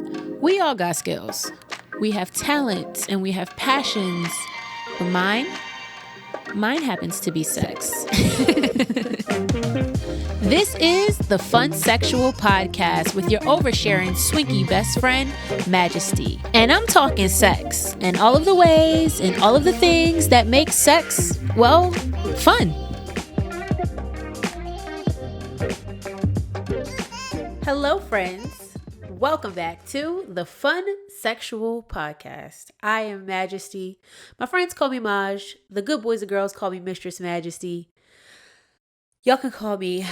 We all got skills. We have talents and we have passions. But mine happens to be sex. This is the Funsexual podcast with your oversharing swinky best friend, Majesty. And I'm talking sex and all of the ways and all of the things that make sex, well, fun. Hello, friends. Welcome back to the Funsexual podcast. I am Majesty. My friends call me Maj. The good boys and girls call me Mistress Majesty. Y'all can call me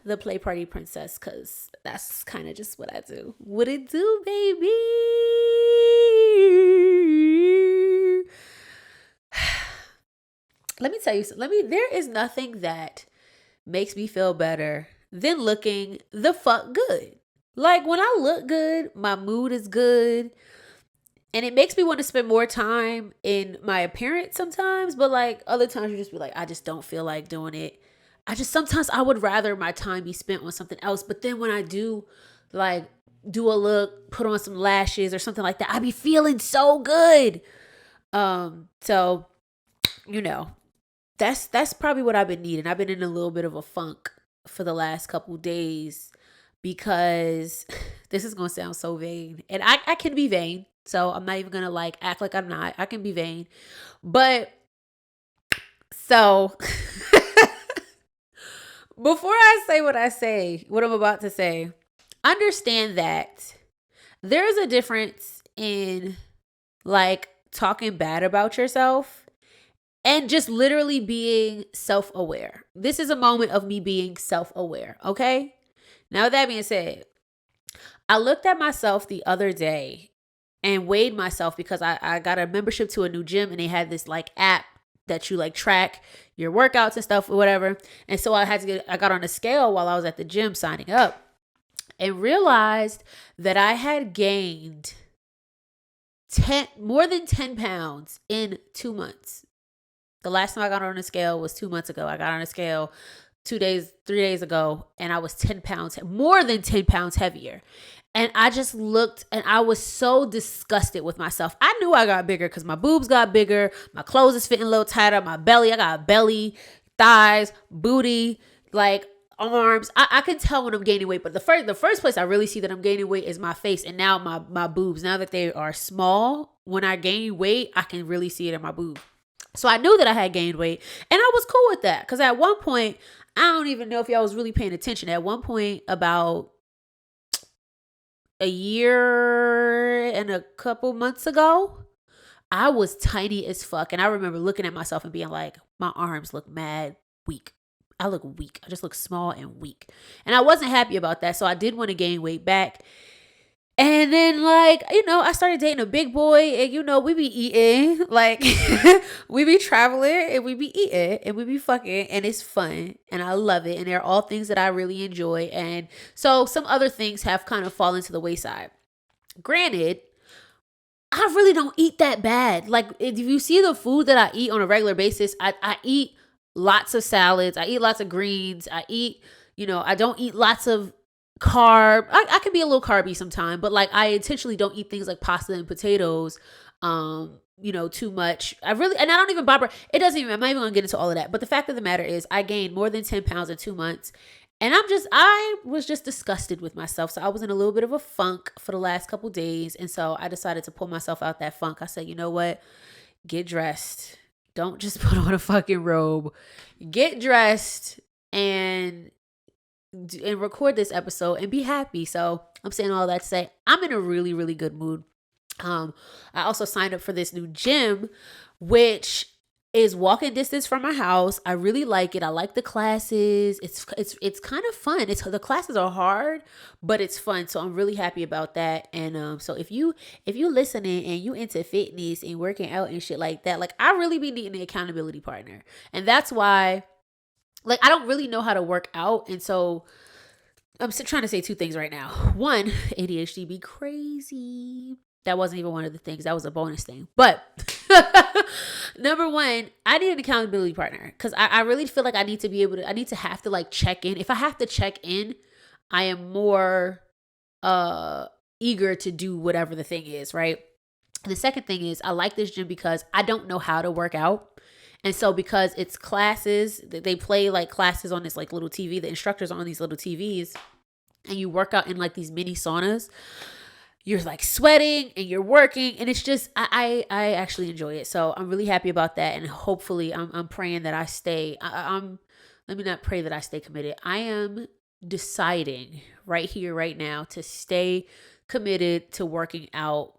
the Play Party Princess because that's kind of just what I do. What it do, baby? Let me tell you something. There is nothing that makes me feel better than looking the fuck good. Like when I look good, my mood is good. And it makes me want to spend more time in my appearance sometimes. But like other times you just be like, I just don't feel like doing it. Sometimes I would rather my time be spent on something else. But then when I do a look, put on some lashes or something like that, I be feeling so good. So, you know, that's probably what I've been needing. I've been in a little bit of a funk for the last couple days because this is going to sound so vain. And I can be vain. So I'm not even going to act like I'm not. I can be vain. But so before I say what I'm about to say, understand that there's a difference in talking bad about yourself and just literally being self-aware. This is a moment of me being self-aware, okay? Now, with that being said, I looked at myself the other day and weighed myself because I got a membership to a new gym and they had this app that you track your workouts and stuff or whatever. And so I got on a scale while I was at the gym signing up and realized that I had gained more than 10 pounds in 2 months. The last time I got on a scale was 2 months ago. I got on a scale 3 days ago, and I was more than 10 pounds heavier. And I just looked and I was so disgusted with myself. I knew I got bigger because my boobs got bigger. My clothes is fitting a little tighter. My belly, I got belly, thighs, booty, arms. I can tell when I'm gaining weight. But the first place I really see that I'm gaining weight is my face. And now my boobs, now that they are small, when I gain weight, I can really see it in my boobs. So I knew that I had gained weight. And I was cool with that. Because at one point, I don't even know if y'all was really paying attention. At one point, about a year and a couple months ago, I was tiny as fuck. And I remember looking at myself and being like, my arms look mad weak. I look weak. I just look small and weak. And I wasn't happy about that. So I did want to gain weight back. And then I started dating a big boy and we be eating, we be traveling and we be eating and we be fucking and it's fun and I love it. And they're all things that I really enjoy. And so some other things have kind of fallen to the wayside. Granted, I really don't eat that bad. If you see the food that I eat on a regular basis, I eat lots of salads. I eat lots of greens. I eat, I don't eat lots of carb. I can be a little carby sometimes, but I intentionally don't eat things like pasta and potatoes too much. And I don't even bother. I'm not even gonna get into all of that, but the fact of the matter is I gained more than 10 pounds in 2 months and I was just disgusted with myself. So I was in a little bit of a funk for the last couple days, and so I decided to pull myself out that funk. I said, you know what, get dressed, don't just put on a fucking robe, get dressed and record this episode and be happy. So I'm saying all that to say I'm in a really, really good mood. I also signed up for this new gym, which is walking distance from my house. I really like it. I like the classes. It's kind of fun. The classes are hard, but it's fun. So I'm really happy about that. And so if you listening and you into fitness and working out and shit like that, I really be needing an accountability partner. And that's why I don't really know how to work out. And so I'm trying to say two things right now. One, ADHD be crazy. That wasn't even one of the things. That was a bonus thing. But number one, I need an accountability partner because I really feel like I need to have to check in. If I have to check in, I am more eager to do whatever the thing is, right? And the second thing is I like this gym because I don't know how to work out. And so because it's classes, they play like classes on this like little TV, the instructors are on these little TVs, and you work out in like these mini saunas. You're like sweating and you're working, and it's just I actually enjoy it. So I'm really happy about that, and hopefully I'm praying that I stay. Let me not pray that I stay committed. I am deciding right here, right now, to stay committed to working out.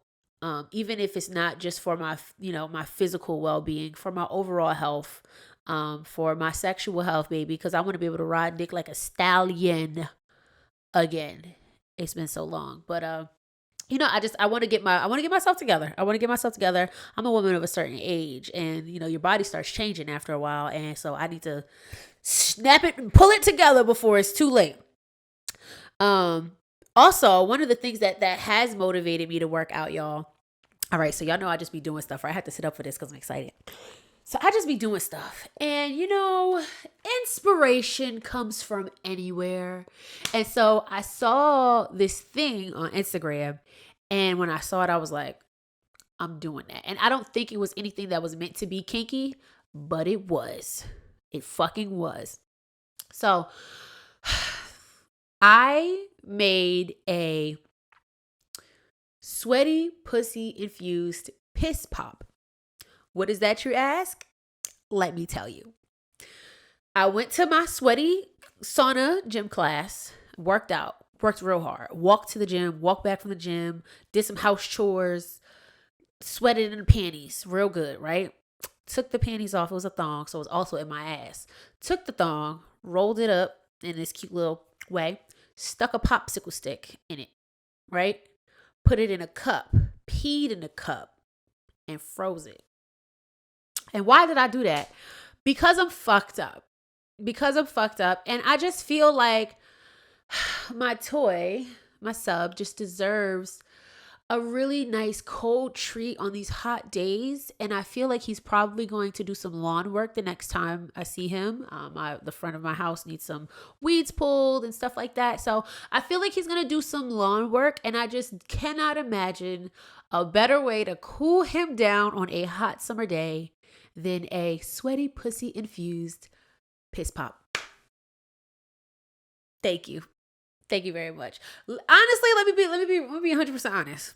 Even if it's not just for my, my physical well-being, for my overall health, for my sexual health, baby, because I want to be able to ride dick like a stallion again. It's been so long, but I want to get myself together. I'm a woman of a certain age, and your body starts changing after a while, and so I need to snap it and pull it together before it's too late. Also, one of the things that has motivated me to work out, y'all. All right, so y'all know I just be doing stuff, right? I had to sit up for this because I'm excited. So I just be doing stuff. And, inspiration comes from anywhere. And so I saw this thing on Instagram. And when I saw it, I was like, I'm doing that. And I don't think it was anything that was meant to be kinky, but it was. It fucking was. So I made a sweaty pussy infused piss pop. What is that, you ask? Let me tell you. I went to my sweaty sauna gym class, worked real hard, walked to the gym, walked back from the gym, did some house chores, sweated in the panties, real good, right? Took the panties off. It was a thong, so it was also in my ass. Took the thong, rolled it up in this cute little way, stuck a popsicle stick in it, right? Put it in a cup, peed in the cup, and froze it. And why did I do that? Because I'm fucked up. And I just feel like my toy, my sub, just deserves a really nice cold treat on these hot days. And I feel like he's probably going to do some lawn work the next time I see him. The front of my house needs some weeds pulled and stuff like that. So I feel like he's going to do some lawn work. And I just cannot imagine a better way to cool him down on a hot summer day than a sweaty pussy infused piss pop. Thank you. Thank you very much. Honestly, let me be 100% honest.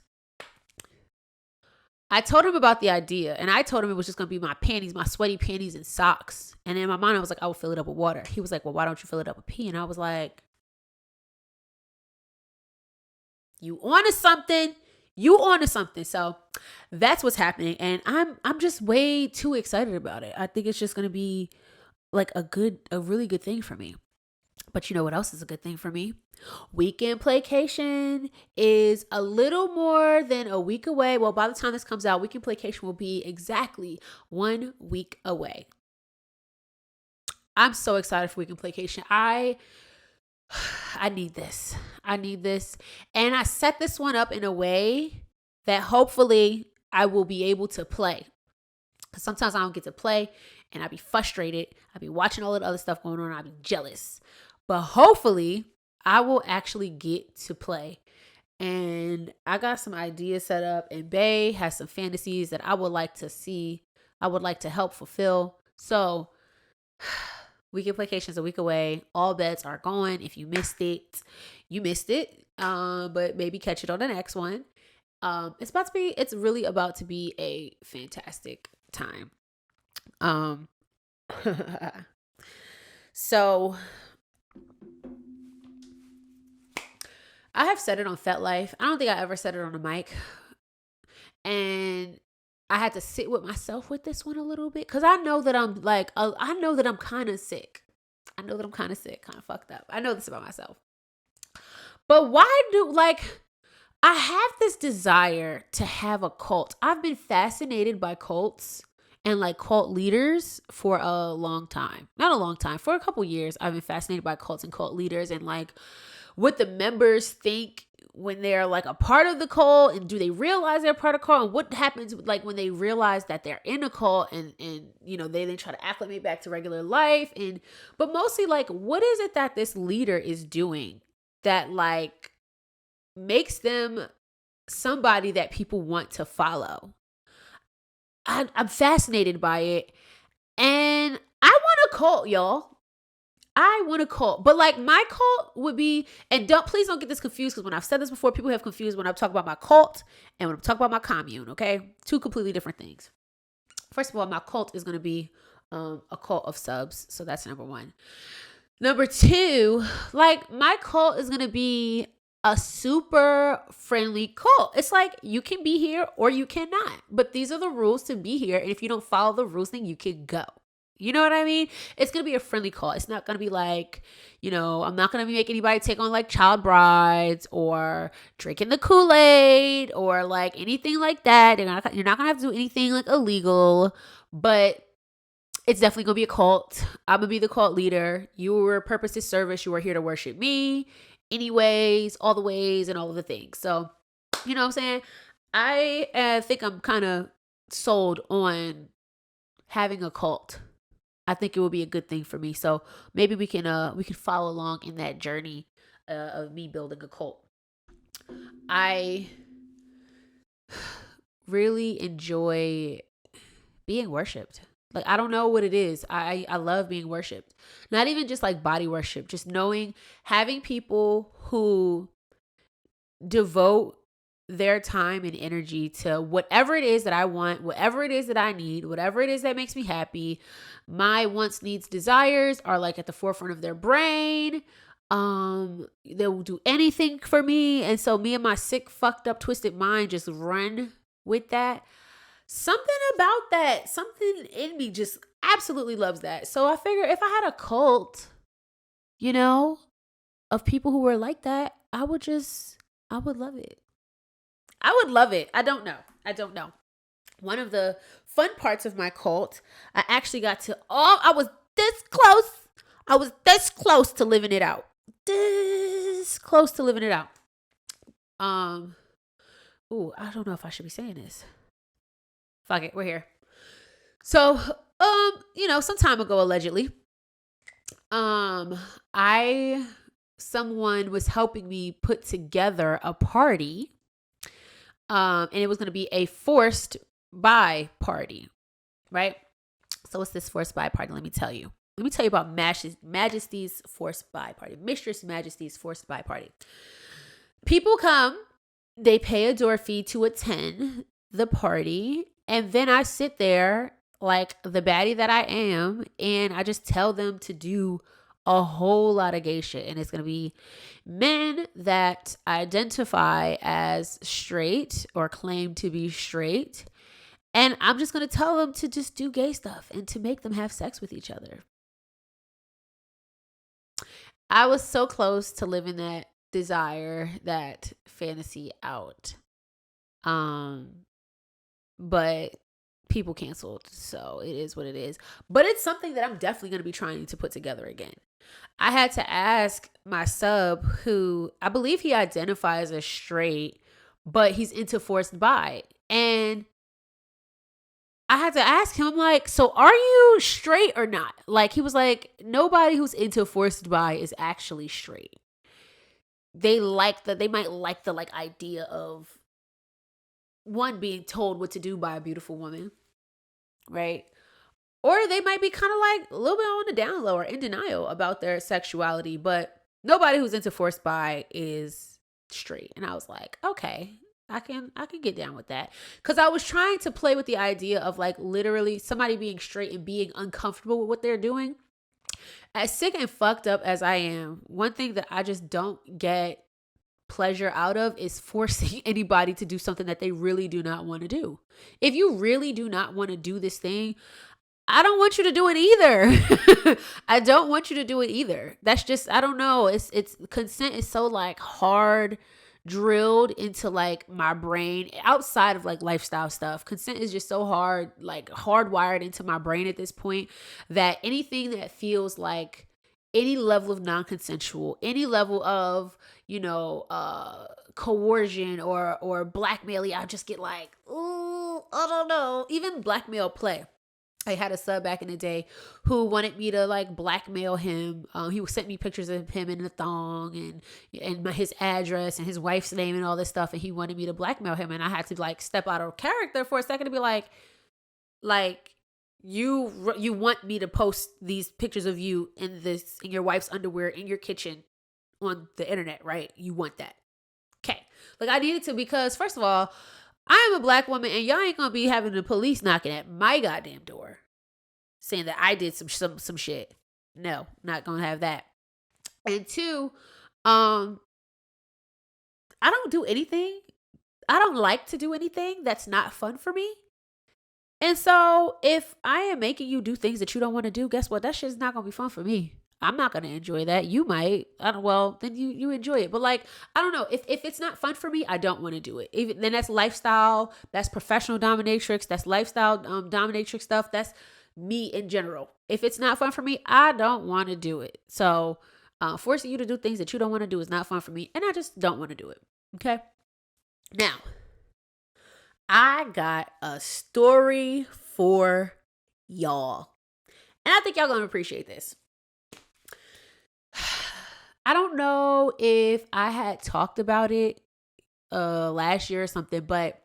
I told him about the idea, and I told him it was just going to be my panties, my sweaty panties and socks. And in my mind, I was like, I will fill it up with water. He was like, well, why don't you fill it up with pee? And I was like, you onto something. So that's what's happening. And I'm just way too excited about it. I think it's just going to be like a really good thing for me. But you know what else is a good thing for me? Weekend Playcation is a little more than a week away. Well, by the time this comes out, Weekend Playcation will be exactly 1 week away. I'm so excited for Weekend Playcation. I need this. And I set this one up in a way that hopefully I will be able to play. Because sometimes I don't get to play and I be frustrated. I be watching all the other stuff going on. I be jealous. But hopefully I will actually get to play. And I got some ideas set up, and Bay has some fantasies that I would like to see. I would like to help fulfill. So Weekend Playcation is a week away. All bets are going. If you missed it, you missed it. But maybe catch it on the next one. It's really about to be a fantastic time. So I have said it on FetLife. I don't think I ever said it on a mic. And I had to sit with myself with this one a little bit. Because I know that I'm kind of sick. Kind of fucked up. I know this about myself. But I have this desire to have a cult. I've been fascinated by cults and cult leaders for a long time. Not a long time. For a couple years, I've been fascinated by cults and cult leaders and what the members think when they're a part of the cult, and do they realize they're part of the cult, and what happens when they realize that they're in a cult and they then try to acclimate back to regular life, but mostly what is it that this leader is doing that makes them somebody that people want to follow. I'm fascinated by it. And I want a cult, y'all. I want a cult. But like my cult would be, and please don't get this confused, because when I've said this before, people have confused when I talk about my cult and when I talk about my commune, okay? Two completely different things. First of all, my cult is going to be a cult of subs. So that's number one. Number two, like my cult is going to be a super friendly cult. It's like you can be here or you cannot. But these are the rules to be here. And if you don't follow the rules, then you can go. You know what I mean? It's going to be a friendly cult. It's not going to be like, I'm not going to make anybody take on like child brides or drinking the Kool-Aid or like anything like that. You're not going to have to do anything like illegal, but it's definitely going to be a cult. I'm going to be the cult leader. Your purpose is service. You are here to worship me anyways, all the ways and all of the things. So, you know what I'm saying? I think I'm kind of sold on having a cult. I think it would be a good thing for me. So maybe we can follow along in that journey of me building a cult. I really enjoy being worshipped. Like, I don't know what it is. I love being worshipped. Not even just like body worship, just having people who devote their time and energy to whatever it is that I want, whatever it is that I need, whatever it is that makes me happy. My wants, needs, desires are like at the forefront of their brain. They will do anything for me. And so me and my sick, fucked up, twisted mind just run with that. Something about that, something in me just absolutely loves that. So I figure if I had a cult, of people who were like that, I would love it. I would love it. I don't know. One of the fun parts of my cult, I actually got to, I was this close. I was this close to living it out. I don't know if I should be saying this. Fuck it, we're here. So, some time ago, allegedly, someone was helping me put together a party. And it was going to be a forced buy party, right? So what's this forced buy party? Let me tell you about Majesty's forced buy party. Mistress Majesty's forced buy party. People come, they pay a door fee to attend the party. And then I sit there like the baddie that I am, and I just tell them to do a whole lot of gay shit. And it's going to be men that identify as straight or claim to be straight. And I'm just going to tell them to just do gay stuff and to make them have sex with each other. I was so close to living that desire, that fantasy out. But people canceled, so it is what it is. But it's something that I'm definitely going to be trying to put together again. I had to ask my sub, who I believe he identifies as straight, but he's into forced bi. And I had to ask him, I'm like, so are you straight or not? Like, he was like, nobody who's into forced bi is actually straight. They might like the idea of one being told what to do by a beautiful woman, right? Or they might be kind of like a little bit on the down low or in denial about their sexuality, but nobody who's into forced bi is straight. And I was like, okay, I can get down with that. Cause I was trying to play with the idea of like literally somebody being straight and being uncomfortable with what they're doing. As sick and fucked up as I am, one thing that I just don't get pleasure out of is forcing anybody to do something that they really do not want to do. If you really do not want to do this thing, I don't want you to do it either. I don't want you to do it either. That's just, I don't know. It's consent is so like hard drilled into like my brain outside of like lifestyle stuff. Consent is just so hard, like hardwired into my brain at this point, that anything that feels like any level of non-consensual, any level of, coercion or blackmail, I just get like, ooh, I don't know. Even blackmail play. I had a sub back in the day who wanted me to like blackmail him. He sent me pictures of him in the thong and his address and his wife's name and all this stuff. And he wanted me to blackmail him. And I had to like step out of character for a second to be like you want me to post these pictures of you in your wife's underwear in your kitchen on the internet, right? You want that. Okay. Like I needed to, because first of all, I am a black woman and y'all ain't gonna be having the police knocking at my goddamn door saying that I did some shit. No, not gonna have that. And two, I don't do anything. I don't like to do anything that's not fun for me. And so if I am making you do things that you don't want to do, guess what? That shit's not gonna be fun for me. I'm not going to enjoy that. You might. Then you enjoy it. But like, I don't know. If it's not fun for me, I don't want to do it. Then that's lifestyle. That's professional dominatrix. That's lifestyle dominatrix stuff. That's me in general. If it's not fun for me, I don't want to do it. So forcing you to do things that you don't want to do is not fun for me. And I just don't want to do it. Okay. Now, I got a story for y'all. And I think y'all going to appreciate this. I don't know if I had talked about it last year or something, but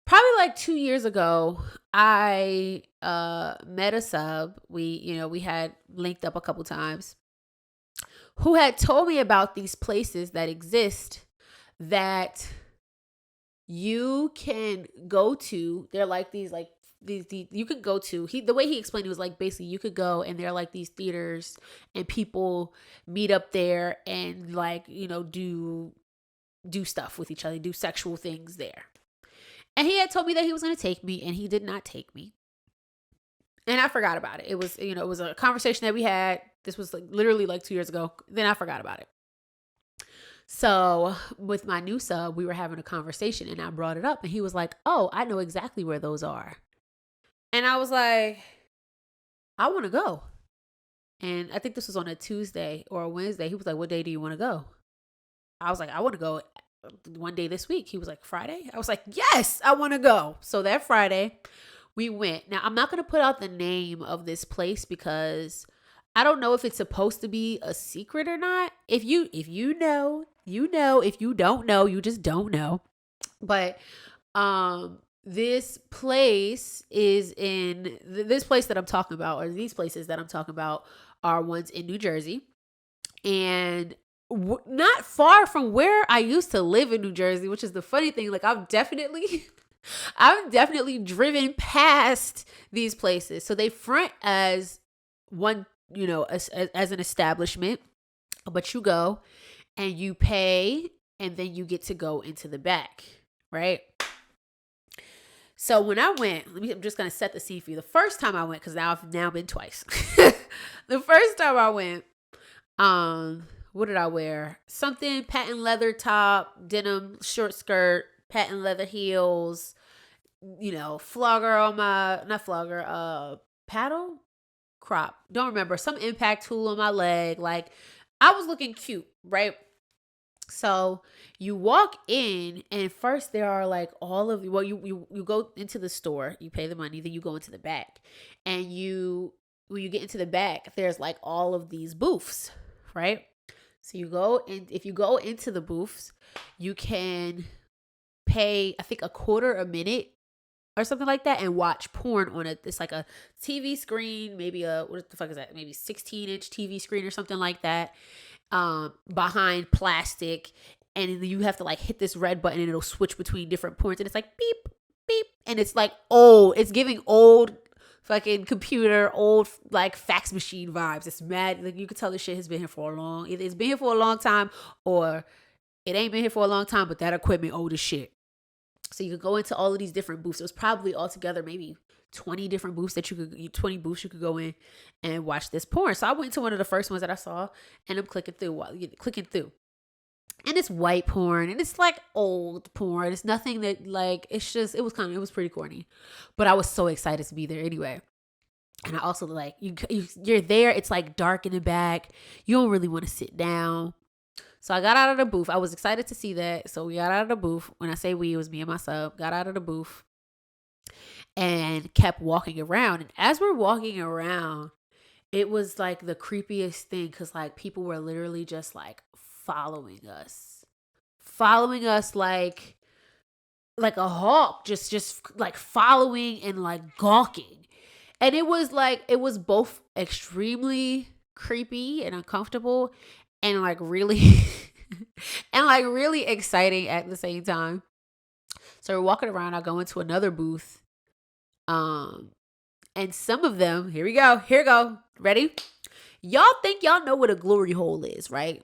probably like 2 years ago, I met a sub. We had linked up a couple times, who had told me about these places that exist that you can go to. They're like these you could go to. The way he explained it was like, basically you could go and they're like these theaters and people meet up there and like, do stuff with each other, do sexual things there. And he had told me that he was going to take me, and he did not take me. And I forgot about it. It was, it was a conversation that we had. This was like literally like 2 years ago. Then I forgot about it. So with my new sub, we were having a conversation and I brought it up and he was like, "Oh, I know exactly where those are." And I was like, "I want to go." And I think this was on a Tuesday or a Wednesday. He was like, "What day do you want to go?" I was like, "I want to go one day this week." He was like, "Friday?" I was like, "Yes, I want to go." So that Friday we went. Now I'm not going to put out the name of this place because I don't know if it's supposed to be a secret or not. If you know, you know. If you don't know, you just don't know. But this place that I'm talking about, or these places that I'm talking about, are ones in New Jersey, and not far from where I used to live in New Jersey, which is the funny thing. Like I've definitely driven past these places. So they front as one, as an establishment, but you go and you pay and then you get to go into the back, right? So when I went, I'm just going to set the scene for you. The first time I went, because I've now been twice. The first time I went, what did I wear? Something patent leather top, denim short skirt, patent leather heels, flogger on my, not flogger, paddle crop. Don't remember. Some impact tool on my leg. Like I was looking cute, right? So you walk in and first there are like all of you go into the store, you pay the money, then you go into the back. And when you get into the back, there's like all of these booths, right? So you go, and if you go into the booths, you can pay, I think, $0.25 a minute or something like that, and watch porn on it. It's like a TV screen, maybe what the fuck is that? Maybe 16-inch TV screen or something like that, behind plastic. And you have to like hit this red button and it'll switch between different porns. And it's like beep, beep. And it's like it's giving old fucking computer, old like fax machine vibes. It's mad. Like you can tell this shit has been here for either it's been here for a long time or it ain't been here for a long time, but that equipment old as shit. So you could go into all of these different booths. It was probably altogether maybe 20 different booths 20 booths you could go in and watch this porn. So I went to one of the first ones that I saw and I'm clicking through. And it's white porn and it's like old porn. It's nothing that like, it was pretty corny, but I was so excited to be there anyway. And I also like, you're there. It's like dark in the back. You don't really want to sit down. So I got out of the booth. I was excited to see that. So we got out of the booth. When I say we, it was me and my sub. Got out of the booth. and kept walking around. And as we're walking around, it was like the creepiest thing because like people were literally just like following us like a hawk, just like following and like gawking. And it was both extremely creepy and uncomfortable and like really and like really exciting at the same time. So we're walking around, I go into another booth. And some of them, here we go. Ready? Y'all think y'all know what a glory hole is, right?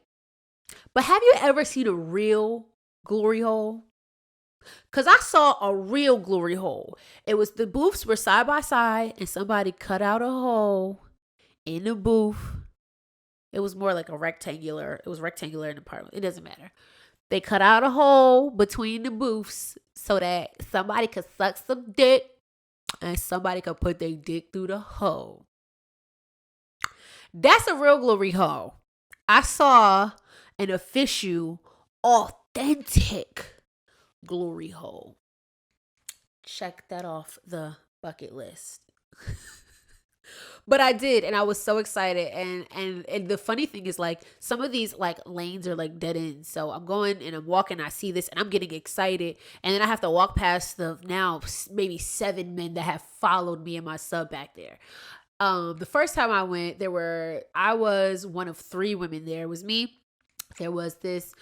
But have you ever seen a real glory hole? Because I saw a real glory hole. It was the booths were side by side and somebody cut out a hole in the booth. It was more like it was rectangular in the apartment. It doesn't matter. They cut out a hole between the booths so that somebody could suck some dick and somebody could put their dick through the hole. That's a real glory hole. I saw an official, authentic glory hole. Check that off the bucket list. But I did, and I was so excited. And the funny thing is, like, some of these like lanes are like dead ends. So I'm going and I'm walking, I see this and I'm getting excited. And then I have to walk past the now maybe 7 men that have followed me and my sub back there. The first time I went, I was one of 3 women there. It was me. There was this,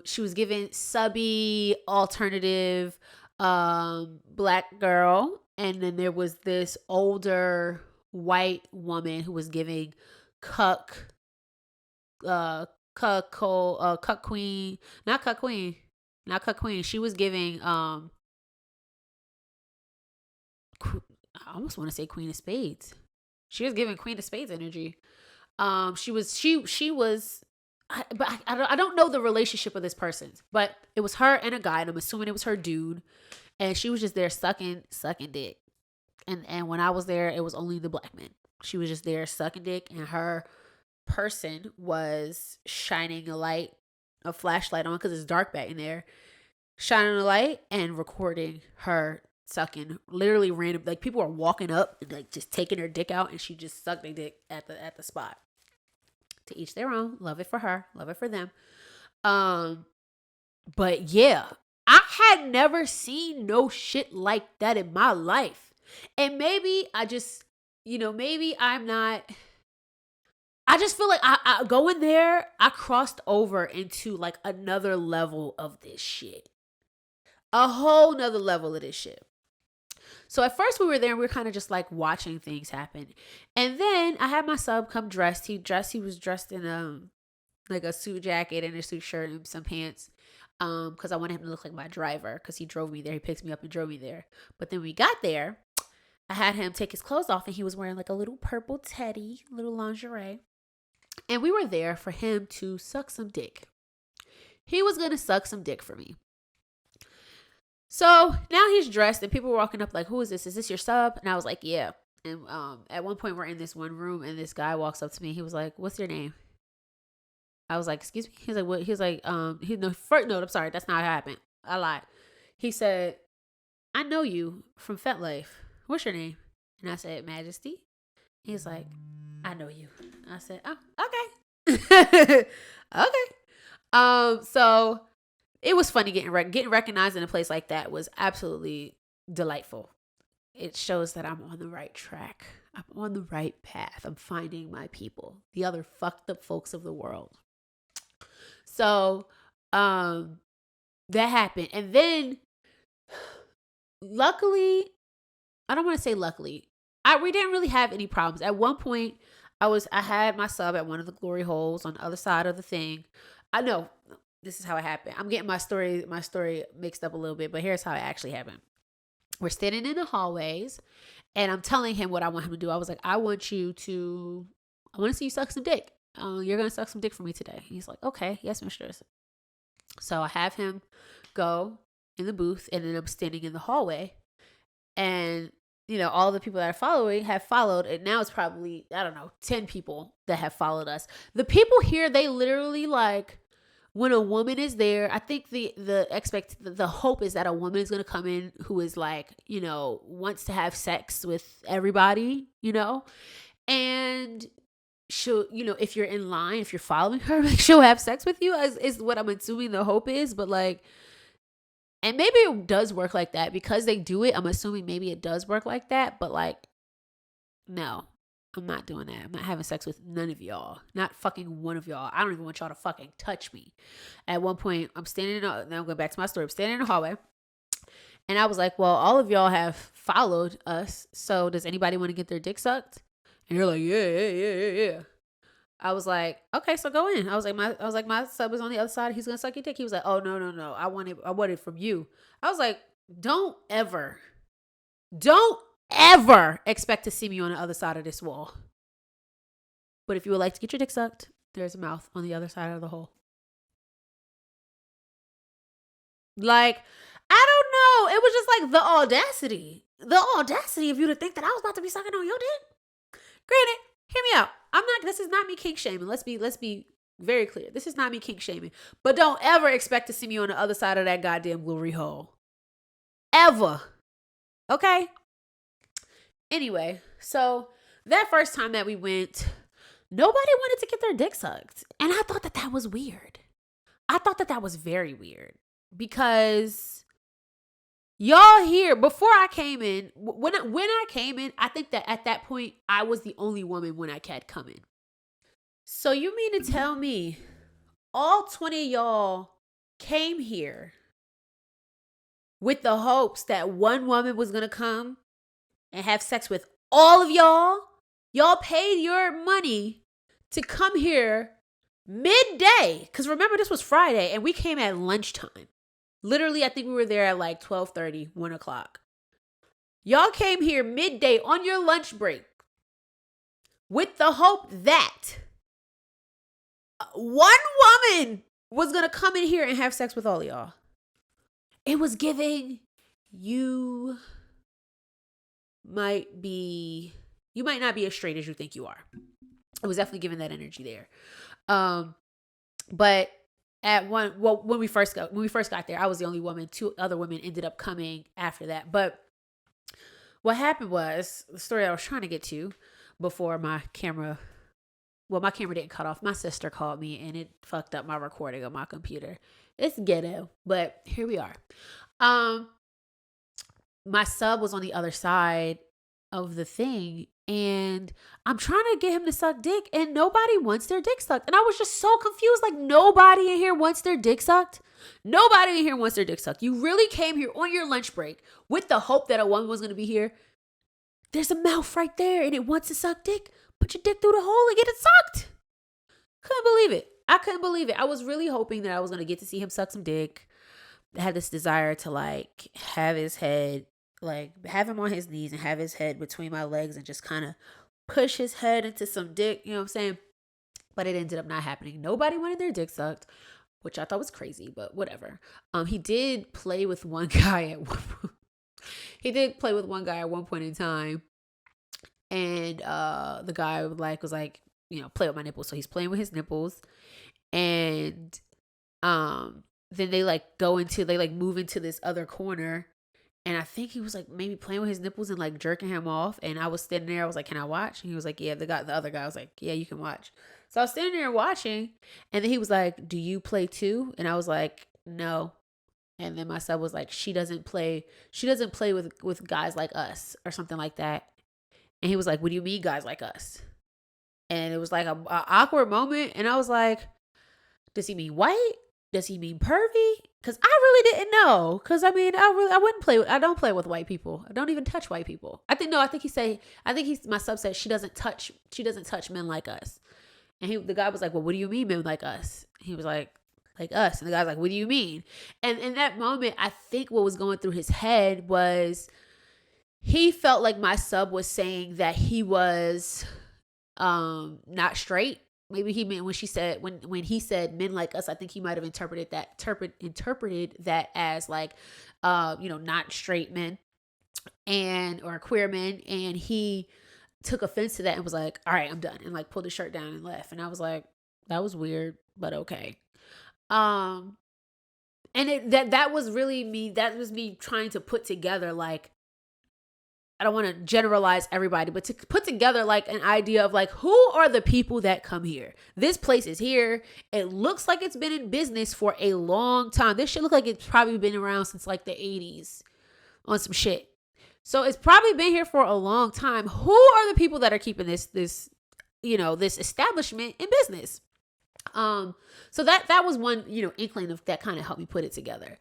she was giving subby alternative black girl. And then there was this older white woman who was giving cuck queen. She was giving I almost want to say Queen of Spades. She was giving Queen of Spades energy. She was I don't know the relationship of this person, but it was her and a guy, and I'm assuming it was her dude, and she was just there sucking dick. And when I was there, it was only the black men. She was just there sucking dick, and her person was shining a flashlight on, because it's dark back in there, shining a light and recording her sucking. Literally random, like people are walking up and like just taking her dick out, and she just sucked their dick at the spot. To each their own. Love it for her. Love it for them. But yeah, I had never seen no shit like that in my life. And maybe I just, maybe I'm not, I just feel like I going there, I crossed over into like another level of this shit. A whole nother level of this shit. So at first we were there and we were kind of just like watching things happen. And then I had my sub come dressed. He was dressed in like a suit jacket and a suit shirt and some pants. Because I wanted him to look like my driver, because he drove me there. He picked me up and drove me there. But then we got there, I had him take his clothes off, and he was wearing like a little purple teddy, little lingerie. And we were there for him to suck some dick. He was going to suck some dick for me. So now he's dressed, and people were walking up like, who is this? Is this your sub? And I was like, yeah. And at one point we're in this one room, and this guy walks up to me. He was like, what's your name? I was like, excuse me? He's like, what? He's like, I'm sorry. That's not how it happened. I lied. He said, I know you from FetLife. What's your name? And I said, Majesty. He's like, I know you. I said, oh, okay. Okay. So it was funny getting recognized in a place like that was absolutely delightful. It shows that I'm on the right track. I'm on the right path. I'm finding my people, the other fucked up folks of the world. So, that happened. And then luckily, I don't want to say luckily, we didn't really have any problems. At one point, I had my sub at one of the glory holes on the other side of the thing. I know this is how it happened. I'm getting my story mixed up a little bit, but here's how it actually happened. We're standing in the hallways, and I'm telling him what I want him to do. I was like, I want to see you suck some dick. You're going to suck some dick for me today. He's like, okay, yes, mistress. So I have him go in the booth, and then I'm standing in the hallway, and all the people that are following have followed, and now it's probably, 10 people that have followed us. The people here, they literally like when a woman is there, I think the hope is that a woman is going to come in who is like, wants to have sex with everybody, and she'll, if you're in line, if you're following her, like, she'll have sex with you, is what I'm assuming the hope is. But like, and maybe it does work like that because they do it. I'm assuming maybe it does work like that, but like, no, I'm not doing that. I'm not having sex with none of y'all. Not fucking one of y'all. I don't even want y'all to fucking touch me. At one point, now I'm going back to my story. I'm standing in the hallway. And I was like, well, all of y'all have followed us. So does anybody want to get their dick sucked? And you're like, yeah. I was like, okay, so go in. I was like, my sub is on the other side. He's going to suck your dick. He was like, oh, no. I want it from you. I was like, don't ever expect to see me on the other side of this wall. But if you would like to get your dick sucked, there's a mouth on the other side of the hole. Like, I don't know. It was just like the audacity of you to think that I was about to be sucking on your dick. Granted, hear me out. This is not me kink shaming. Let's be very clear. This is not me kink shaming. But don't ever expect to see me on the other side of that goddamn glory hole. Ever. Okay? Anyway, so that first time that we went, nobody wanted to get their dick sucked. And I thought that was weird. I thought that was very weird because y'all here, before I came in, when I came in, I think that at that point, I was the only woman when I had come in. So you mean to tell me all 20 of y'all came here with the hopes that one woman was going to come and have sex with all of y'all? Y'all paid your money to come here midday. Because remember, this was Friday and we came at lunchtime. Literally, I think we were there at like 12:30, 1 o'clock. Y'all came here midday on your lunch break with the hope that one woman was going to come in here and have sex with all of y'all. It was giving you might not be as straight as you think you are. It was definitely giving that energy there. But when we first got there, I was the only woman. 2 other women ended up coming after that. But what happened was the story I was trying to get to before my camera didn't cut off. My sister called me and it fucked up my recording on my computer. It's ghetto, but here we are. My sub was on the other side of the thing and I'm trying to get him to suck dick and nobody wants their dick sucked. And I was just so confused. Like, nobody in here wants their dick sucked. Nobody in here wants their dick sucked. You really came here on your lunch break with the hope that a woman was going to be here. There's a mouth right there and it wants to suck dick. Put your dick through the hole and get it sucked. Couldn't believe it. I couldn't believe it. I was really hoping that I was going to get to see him suck some dick. I had this desire to like have his head, like have him on his knees and have his head between my legs and just kind of push his head into some dick. You know what I'm saying? But it ended up not happening. Nobody wanted their dick sucked, which I thought was crazy, but whatever. He did play with one guy at one point in time. And the guy was like, play with my nipples. So he's playing with his nipples. And then they move into this other corner. And I think he was like maybe playing with his nipples and like jerking him off. And I was standing there. I was like, can I watch? And he was like, yeah. The other guy was like, yeah, you can watch. So I was standing there watching. And then he was like, do you play too? And I was like, no. And then my sub was like, she doesn't play with guys like us or something like that. And he was like, what do you mean guys like us? And it was like a awkward moment. And I was like, does he mean white? Does he mean pervy? Because I really didn't know. Because I don't play with white people. I don't even touch white people. My sub said she doesn't touch men like us. And the guy was like, well, what do you mean men like us? He was like us. And the guy's like, what do you mean? And in that moment, I think what was going through his head was he felt like my sub was saying that he was not straight. Maybe he meant when he said men like us, I think he might have interpreted that as like not straight men or queer men, and he took offense to that and was like, all right, I'm done, and like pulled his shirt down and left. And I was like, that was weird, but okay. Um, and that was really me. That was me trying to put together, like, I don't want to generalize everybody, but to put together like an idea of like, who are the people that come here? This place is here. It looks like it's been in business for a long time. This shit look like it's probably been around since like the 80s on some shit. So it's probably been here for a long time. Who are the people that are keeping this establishment in business? So that was one, inkling of that kind of helped me put it together.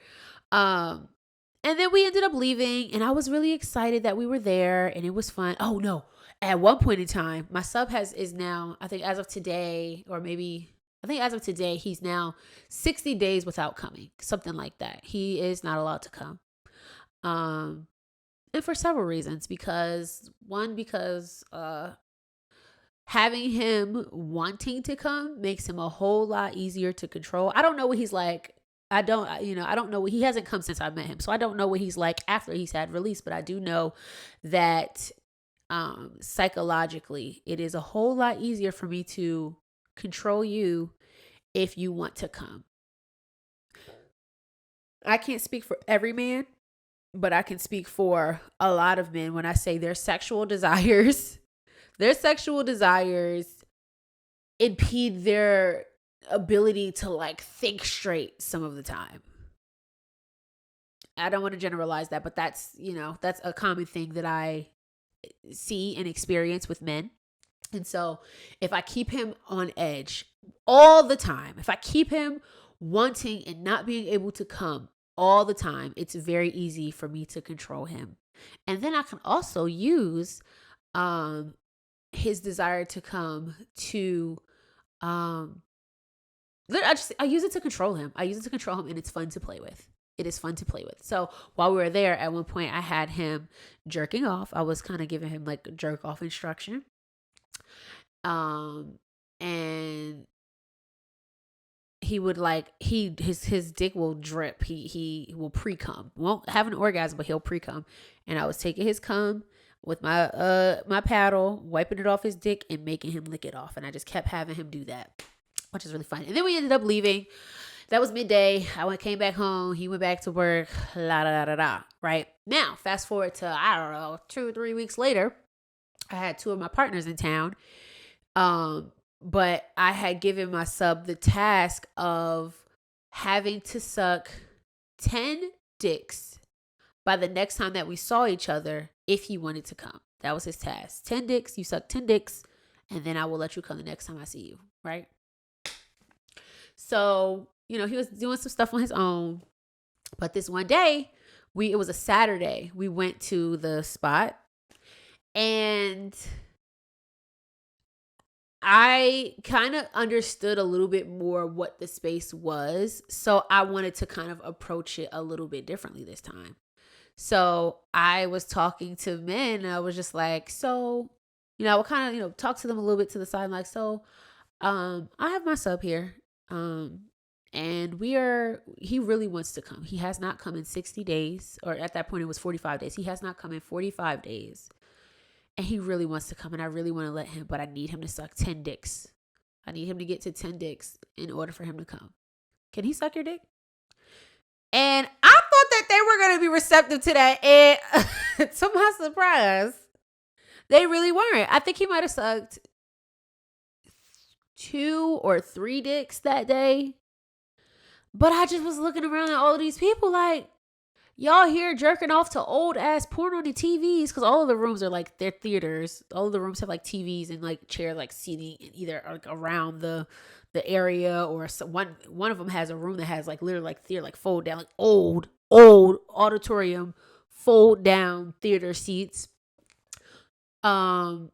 And then we ended up leaving, and I was really excited that we were there, and it was fun. Oh no! At one point in time, my sub is now, I think as of today, he's now 60 days without coming, something like that. He is not allowed to come, and for several reasons. Because having him wanting to come makes him a whole lot easier to control. I don't know what he's like. I don't know. He hasn't come since I met him. So I don't know what he's like after he's had release, but I do know that psychologically, it is a whole lot easier for me to control you if you want to come. I can't speak for every man, but I can speak for a lot of men when I say their sexual desires impede their ability to like think straight some of the time. I don't want to generalize that, but that's a common thing that I see and experience with men. And so if I keep him on edge all the time, if I keep him wanting and not being able to come all the time, it's very easy for me to control him. And then I can also use his desire to come to I use it to control him. And it's fun to play with. It is fun to play with. So while we were there, at one point I had him jerking off. I was kind of giving him like jerk off instruction. And he would his dick will drip. He will pre-cum. Won't have an orgasm, but he'll pre-cum. And I was taking his cum with my paddle, wiping it off his dick and making him lick it off. And I just kept having him do that, which is really fun. And then we ended up leaving. That was midday. Came back home. He went back to work. Right? Now, fast forward to, I don't know, 2 or 3 weeks later, I had 2 of my partners in town. But I had given my sub the task of having to suck 10 dicks by the next time that we saw each other if he wanted to come. That was his task. 10 dicks. You suck 10 dicks, and then I will let you come the next time I see you. Right? So, he was doing some stuff on his own. But this one day, it was a Saturday. We went to the spot, and I kind of understood a little bit more what the space was. So I wanted to kind of approach it a little bit differently this time. So I was talking to men, and I was just like, so, I would kind of, talk to them a little bit to the side, like, so, I have my sub here. And he really wants to come. He has not come in 60 days, or at that point it was 45 days. He has not come in 45 days. And he really wants to come, and I really want to let him, but I need him to suck 10 dicks. I need him to get to 10 dicks in order for him to come. Can he suck your dick? And I thought that they were going to be receptive to that. And to my surprise, they really weren't. I think he might have sucked 2 or 3 dicks that day. But I just was looking around at all of these people like, y'all here jerking off to old ass porn on the TVs, because all of the rooms are like, they're theaters. All of the rooms have like TVs and like chairs, like seating either like around the area, or one of them has a room that has like literally like theater, like fold down, like old auditorium fold down theater seats. So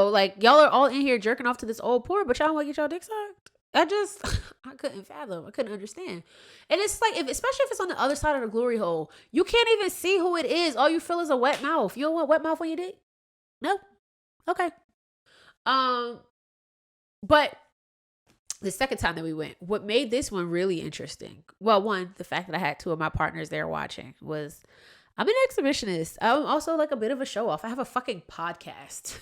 like y'all are all in here jerking off to this old porn, but y'all don't want to get y'all dick sucked. I couldn't fathom. I couldn't understand. And it's like, especially if it's on the other side of the glory hole, you can't even see who it is. All you feel is a wet mouth. You don't want wet mouth on your dick? No? Okay. But the second time that we went, what made this one really interesting, well, one, the fact that I had 2 of my partners there watching, was I'm an exhibitionist. I'm also like a bit of a show off. I have a fucking podcast.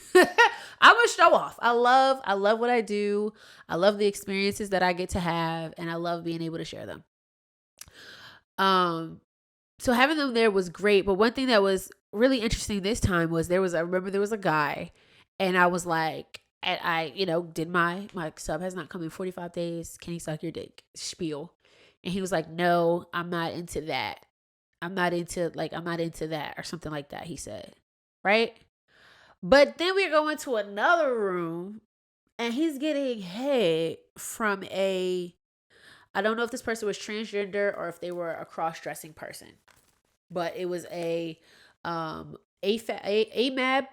I'm a show off. I love what I do. I love the experiences that I get to have, and I love being able to share them. So having them there was great. But one thing that was really interesting this time was I remember there was a guy, and I was like, and I, did my sub has not come in 45 days. Can you suck your dick? Spiel. And he was like, no, I'm not into that. I'm not into that or something like that, he said. Right? But then we go into another room and he's getting head from I don't know if this person was transgender or if they were a cross-dressing person. But it was a AMAB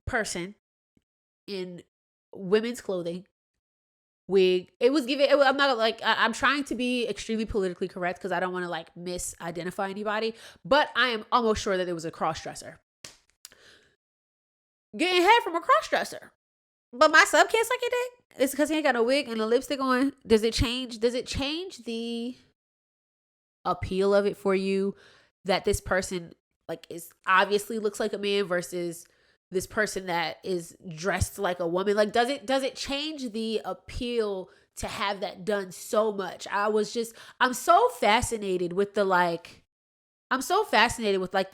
person in women's clothing, wig. I'm not like, I'm trying to be extremely politically correct because I don't want to like misidentify anybody, but I am almost sure that it was a cross-dresser getting head from a cross-dresser. But my sub can't suck your dick? It's because he ain't got no wig and a lipstick on. Does it change the appeal of it for you that this person like is obviously looks like a man versus this person that is dressed like a woman? Like, does it change the appeal to have that done so much? I'm so fascinated with the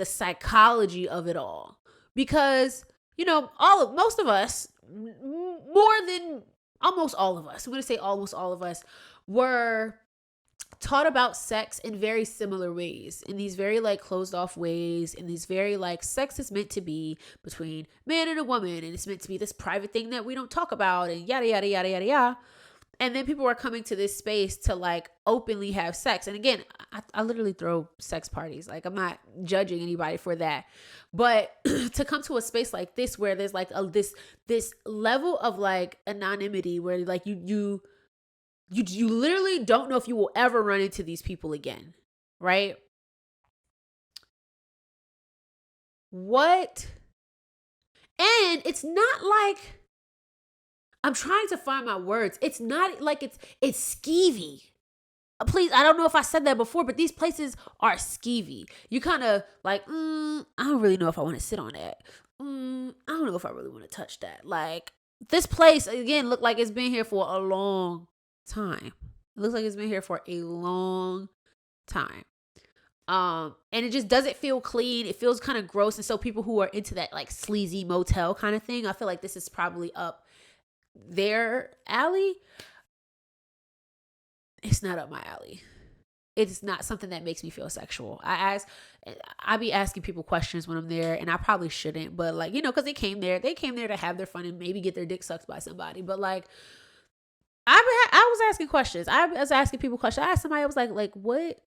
psychology of it all, because most of us, more than almost all of us, I'm going to say almost all of us, were taught about sex in very similar ways, in these very like closed off ways, in these very like sex is meant to be between man and a woman, and it's meant to be this private thing that we don't talk about, and yada yada yada yada yada. And then people are coming to this space to like openly have sex. And again, I literally throw sex parties. Like, I'm not judging anybody for that. But to come to a space like this where there's like this level of like anonymity where like you literally don't know if you will ever run into these people again, right? What? And it's not like, I'm trying to find my words. It's not like it's skeevy. Please, I don't know if I said that before, but these places are skeevy. You kind of like, I don't really know if I want to sit on that. I don't know if I really want to touch that. Like, this place, again, looked like it's been here for a long time. It looks like it's been here for a long time. And it just doesn't feel clean. It feels kind of gross. And so people who are into that like sleazy motel kind of thing, I feel like this is probably up their alley. It's not up my alley. It's not something that makes me feel sexual. I be asking people questions when I'm there, and I probably shouldn't, but like, because they came there to have their fun and maybe get their dick sucked by somebody. But like, I was asking questions. I was asking people questions. I asked somebody, I was like, what?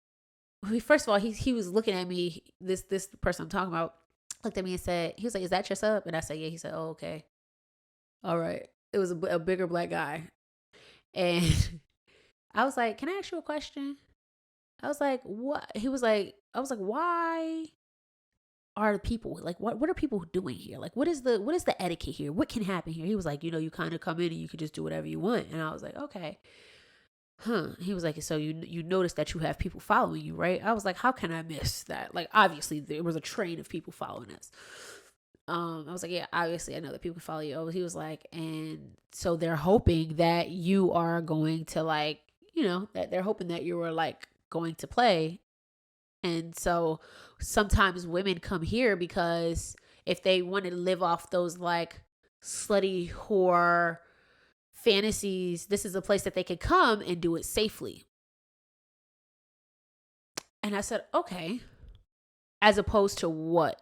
First of all, he was looking at me. This person I'm talking about looked at me and said, he was like, "Is that your sub?" And I said, "Yeah." He said, "Oh, okay. All right." It was a bigger black guy. And I was like, "Can I ask you a question?" I was like, "What?" I was like, "Why are the people like, what are people doing here? Like, what is the etiquette here? What can happen here?" He was like, "You kind of come in and you can just do whatever you want." And I was like, "Okay." He was like, "So you notice that you have people following you, right?" I was like, "How can I miss that? Like, obviously there was a train of people following us." I was like, "Yeah, obviously I know that people follow you." He was like, "And so they're hoping that you are going to like, that they're hoping that you were like going to play. And so sometimes women come here because if they want to live off those like slutty whore fantasies, this is a place that they can come and do it safely." And I said, "Okay." As opposed to what?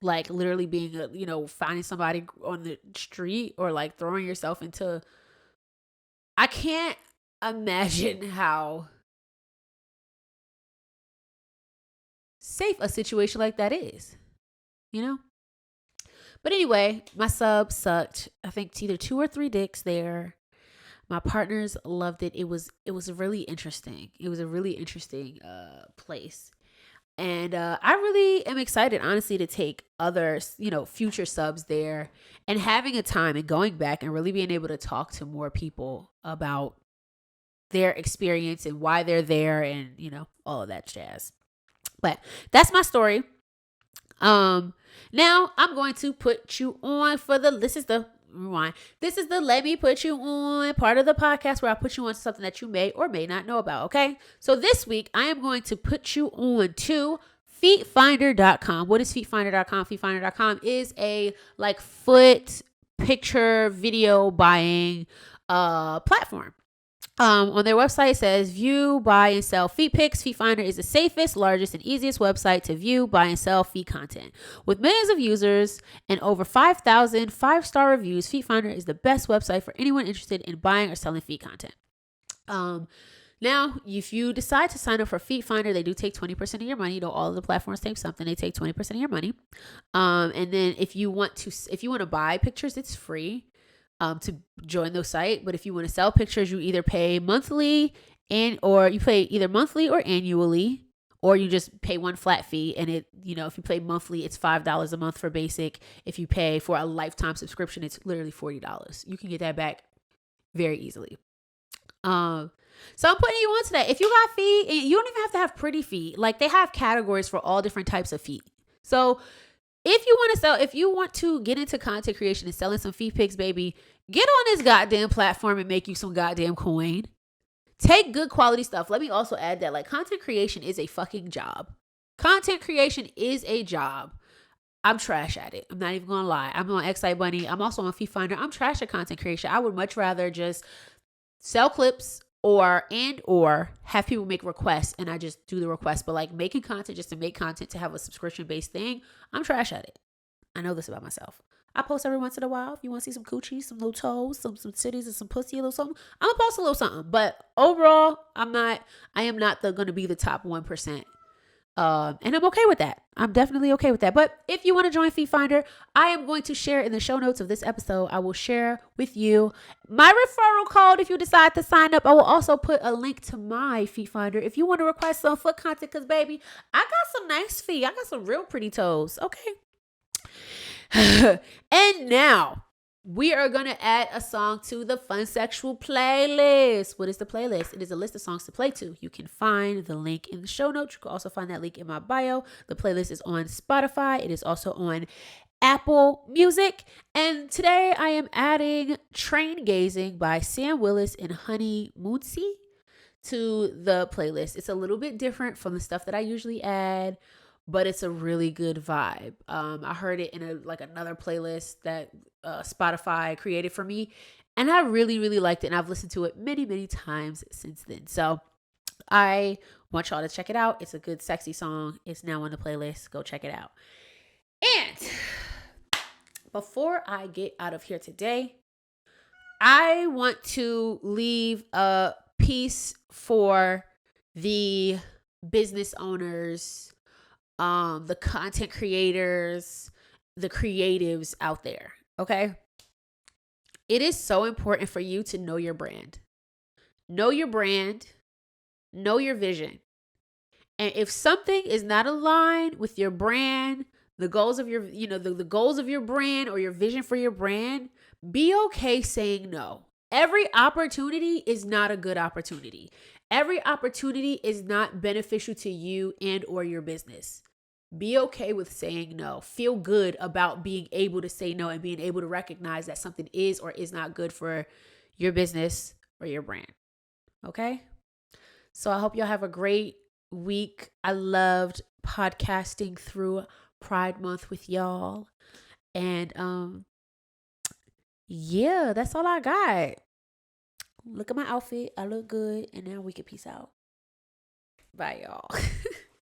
Like literally being finding somebody on the street or like throwing yourself into, I can't imagine how safe a situation like that is, But anyway, my sub sucked. I think it's either 2 or 3 dicks there. My partners loved it. It was really interesting. It was a really interesting place. And I really am excited, honestly, to take other, future subs there and having a time and going back and really being able to talk to more people about their experience and why they're there and, all of that jazz. But that's my story. Now I'm going to put you on for this is the rewind. This is the let me put you on part of the podcast where I put you on something that you may or may not know about. Okay. So this week I am going to put you on to feetfinder.com. What is feetfinder.com? Feetfinder.com is a like foot picture video buying platform. On their website, it says view, buy, and sell feet pics. FeetFinder is the safest, largest, and easiest website to view, buy, and sell feet content. With millions of users and over 5,000 5-star reviews, FeetFinder is the best website for anyone interested in buying or selling feet content. Now, if you decide to sign up for FeetFinder, they do take 20% of your money. You know, all of the platforms take something. They take 20% of your money. And then if you want to buy pictures, it's free. To join the site. But if you want to sell pictures, you either pay monthly or you pay either monthly or annually, or you just pay one flat fee. And if you pay monthly, it's $5 a month for basic. If you pay for a lifetime subscription, it's literally $40. You can get that back very easily. So I'm putting you on to that. If you got feet, you don't even have to have pretty feet. Like, they have categories for all different types of feet. So if you want to get into content creation and selling some feet pics, baby, get on this goddamn platform and make you some goddamn coin. Take good quality stuff. Let me also add that, like, content creation is a fucking job. Content creation is a job. I'm trash at it. I'm not even going to lie. I'm on Excite Bunny. I'm also on Feet Finder. I'm trash at content creation. I would much rather just sell clips or have people make requests and I just do the request. But like making content just to make content to have a subscription based thing, I'm trash at it. I know this about myself. I post every once in a while. If you want to see some coochies, some little toes, some titties, and some pussy, a little something, I'm gonna post a little something. But overall, I am not going to be the top 1%. And I'm okay with that. I'm definitely okay with that. But if you want to join FeetFinder, I am going to share in the show notes of this episode. I will share with you my referral code if you decide to sign up. I will also put a link to my FeetFinder if you want to request some foot content. Because, baby, I got some nice feet. I got some real pretty toes. Okay. And now we are going to add a song to the Funsexual playlist. What is the playlist? It is a list of songs to play to. You can find the link in the show notes. You can also find that link in my bio. The playlist is on Spotify. It is also on Apple Music. And today I am adding Train Gazing by Sam Willis and Honey Moonsey to the playlist. It's a little bit different from the stuff that I usually add, but it's a really good vibe. I heard it in another playlist that Spotify created for me, and I really, really liked it, and I've listened to it many, many times since then. So I want y'all to check it out. It's a good, sexy song. It's now on the playlist. Go check it out. And before I get out of here today, I want to leave a piece for the business owners, the content creators, the creatives out there. Okay. It is so important for you to know your brand. Know your brand. Know your vision. And if something is not aligned with your brand, the goals of your, the goals of your brand or your vision for your brand, be okay saying no. Every opportunity is not a good opportunity. Every opportunity is not beneficial to you and or your business. Be okay with saying no. Feel good about being able to say no and being able to recognize that something is or is not good for your business or your brand. Okay? So I hope y'all have a great week. I loved podcasting through Pride Month with y'all. And yeah, that's all I got. Look at my outfit. I look good. And now we can peace out. Bye, y'all.